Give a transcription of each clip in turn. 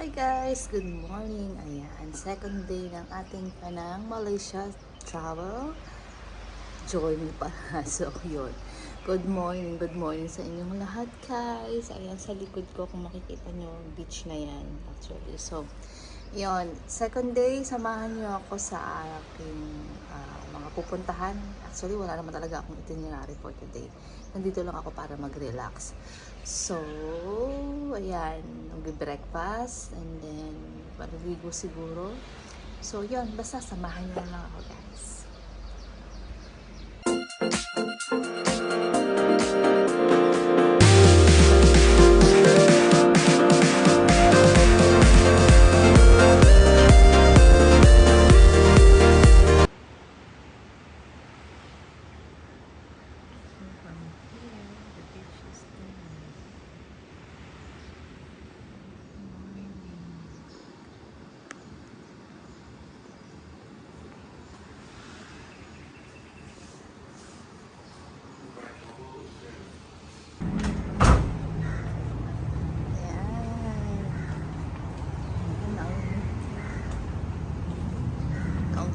Hi guys! Good morning! Ayan, second day ng ating Penang, Malaysia travel. Join me pa. So, yun. Good morning sa inyong lahat guys. Ayan, sa likod ko kung makikita nyo, beach na yan actually. So, yun. Second day, samahan nyo ako sa aking mga pupuntahan. Actually, wala naman talaga akong itinerary for today. Nandito lang ako para mag-relax. So, ayan, mag-breakfast and then maliligo siguro. So, yun, basta samahan nyo lang ako guys.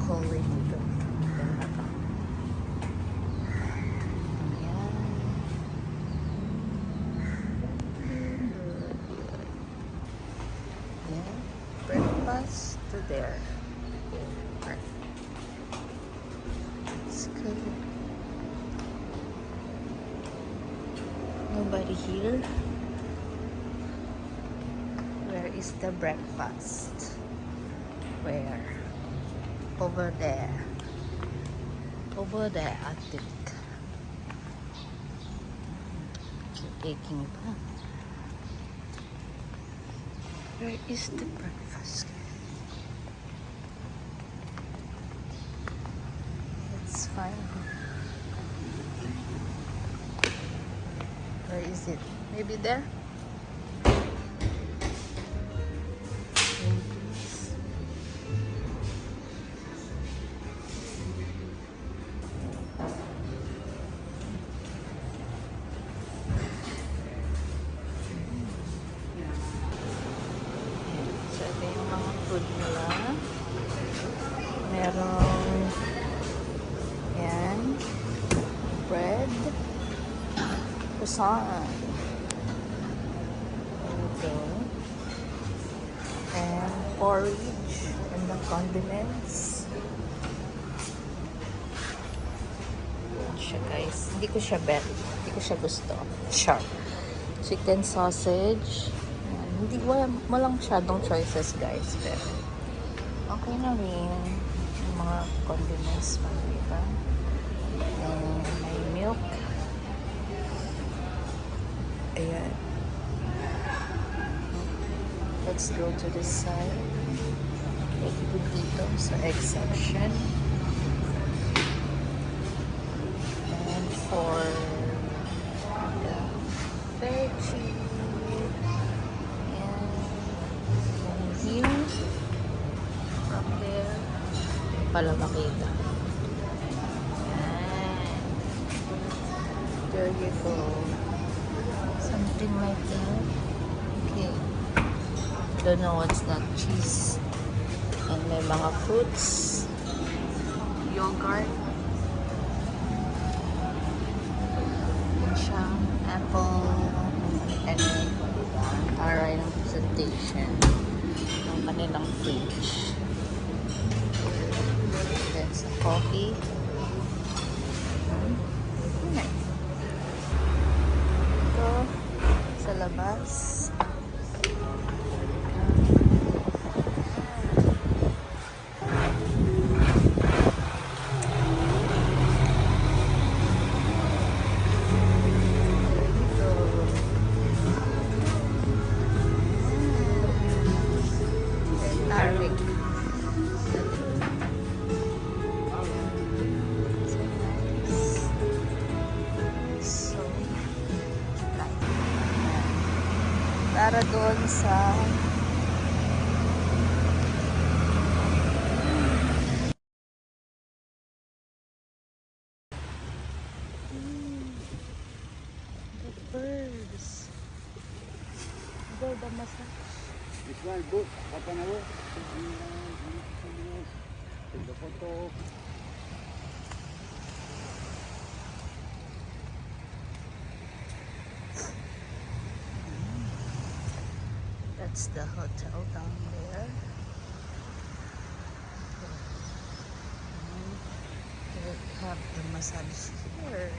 Holy dito. Ganda to. Ayan. Ayan. Breakfast to there. It's good. Nobody here. Where is the breakfast? Where? Over there. Over there, I think. Taking pa. Where is the breakfast? It's fine. Where is it? Maybe there? Food nila. Merong yan, bread, croissant, ito, and porridge, and the condiments. Yan siya guys. Hindi ko siya bet. Hindi ko siya gusto. Sharp. Chicken sausage. Hindi, walang masyadong choices guys, pero okay na rin yung mga condiments pa, diba? And may milk. Ayan. Let's go to this side. Pwede ko dito sa egg section. And for the veggie, from there pala makita. There you go. Something like that. Okay. Don't know what's that. Cheese. And may mga fruits. Yogurt. Yan siya. Apple. And taray ng presentation ng kanilang fridge. Then sa coffee. Nice. Ito sa labas. Para doon sa the birds. Go the massage. That's the hotel down there. We have the massage here.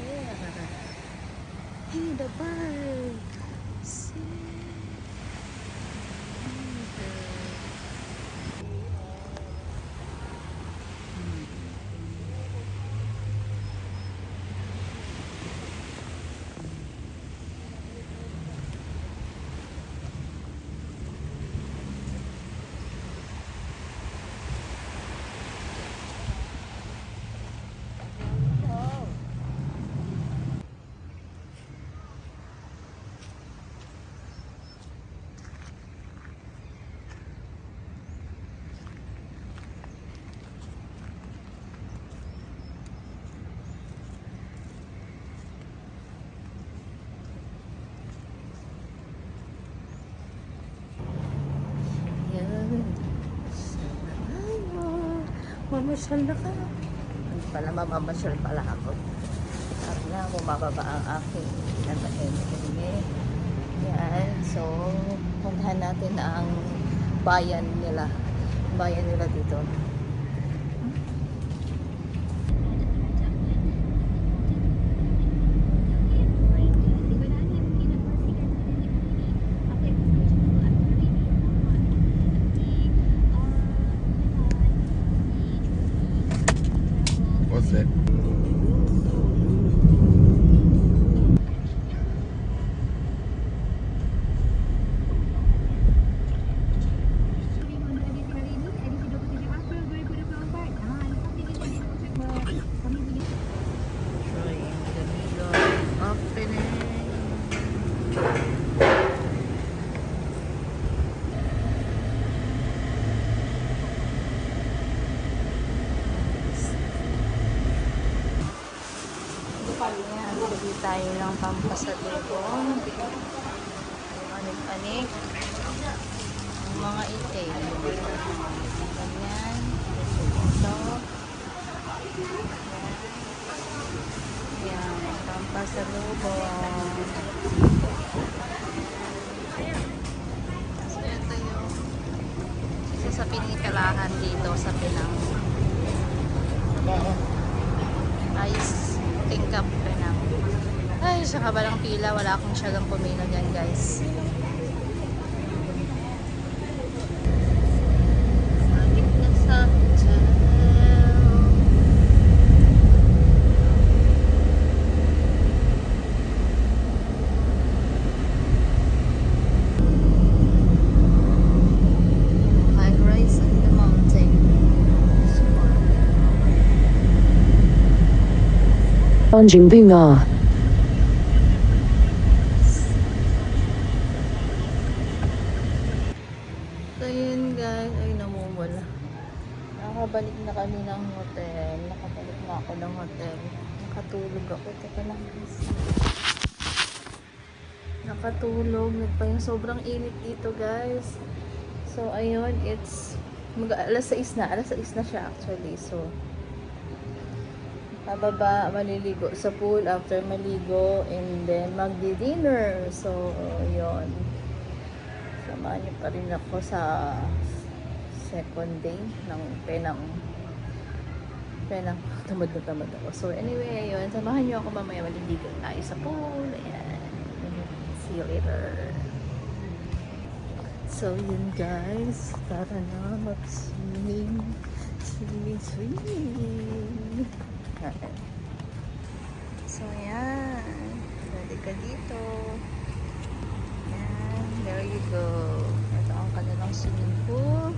Yeah. Hey, the bird. See? Mamasyal na ka. Hindi pala, mamamasyal pala ako. Sabi na, bumababa ang aking pinatahimik. Yan. So, puntahan natin ang bayan nila. Bayan nila dito. What's that? Bili tayo ng pampasalubong. Anik-anik. Ang mga itim. Ganyan. Ito. Yan. Pampasalubong. So, ito yung isa sa pinikalahan dito sa Penang. Ice tingkap Penang. Ay, sa kabalang pila, wala akong syagang pumila dyan, guys. Sakit na sa hotel. High rise on the mountain. Tanjung Bunga. So yun guys, ay namumula. Nakabalik na kami ng hotel. Nakabalik na ako ng hotel. Nakatulog ako. Teka lang guys. Nakatulog. Nagpa yung sobrang init dito guys. So ayun, it's alas 6 na. Alas 6 na siya actually. So bababa, maliligo sa pool after maligo, and then magdi-dinner. So yun. Samahan niyo pa rin ako sa second day ng Penang. Tamad na tamad ako. So anyway, ayun. Samahan niyo ako mamaya, maliligo tayo sa pool. Ayan. See you later. So yun guys. Tara na mag-swimming. Swimming. Ayan. So ayan. Pwede ka dito. There you go. Ito ang kanilang swimming pool.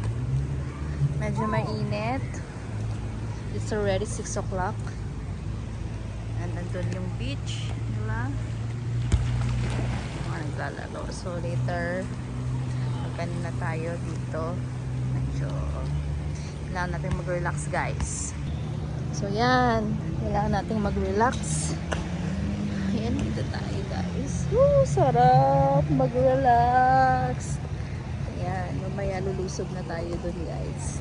Medyo mainit. It's already 6 o'clock. And nandun yung beach nila. Mga naglalaro. So later, magkanin na tayo dito. Medyo kailangan natin mag-relax guys. So yan. Kailangan natin mag-relax. Ayan, dito tayo guys. guys. Sarap mag-relax. Ayan, mamaya lulusog na tayo dun guys.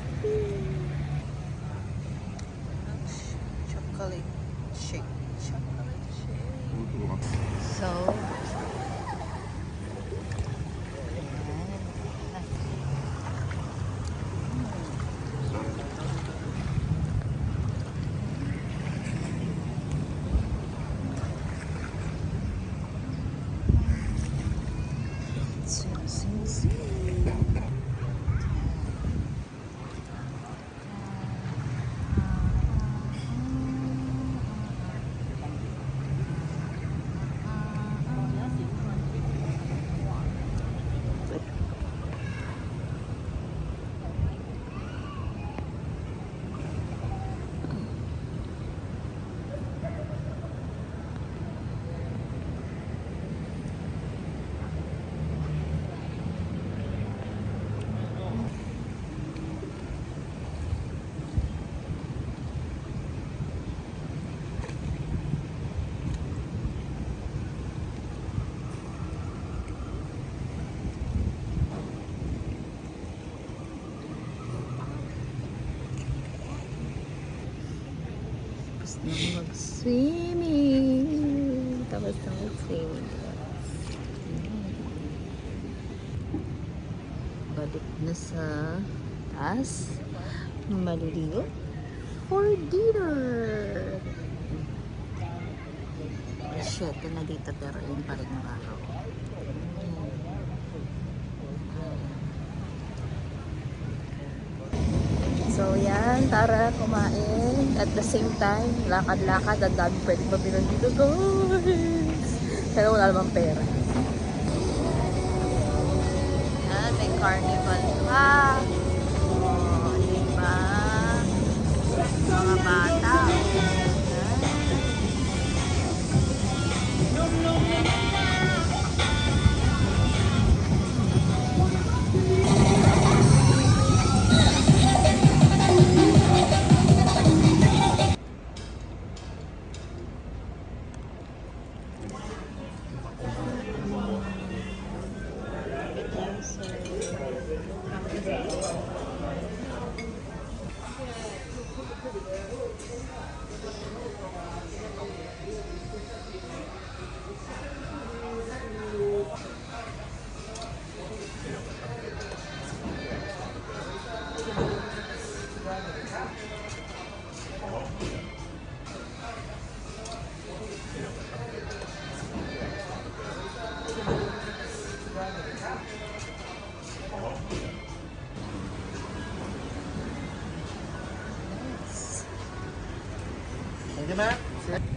Chocolate shake. Chocolate shake. So, mag-swimming. Tapos na mag-swimming. Balik na sa taas. Maliligo for dinner. Shit, na dito pero yun pa rin ang araw. So yan, tara kumain. At the same time, lakad-lakad. Ang dami pwede mabilang dito guys. Pero wala namang pera. Yan, may carnival pa. Oh, diba? Mga bata. Thank you, ma'am.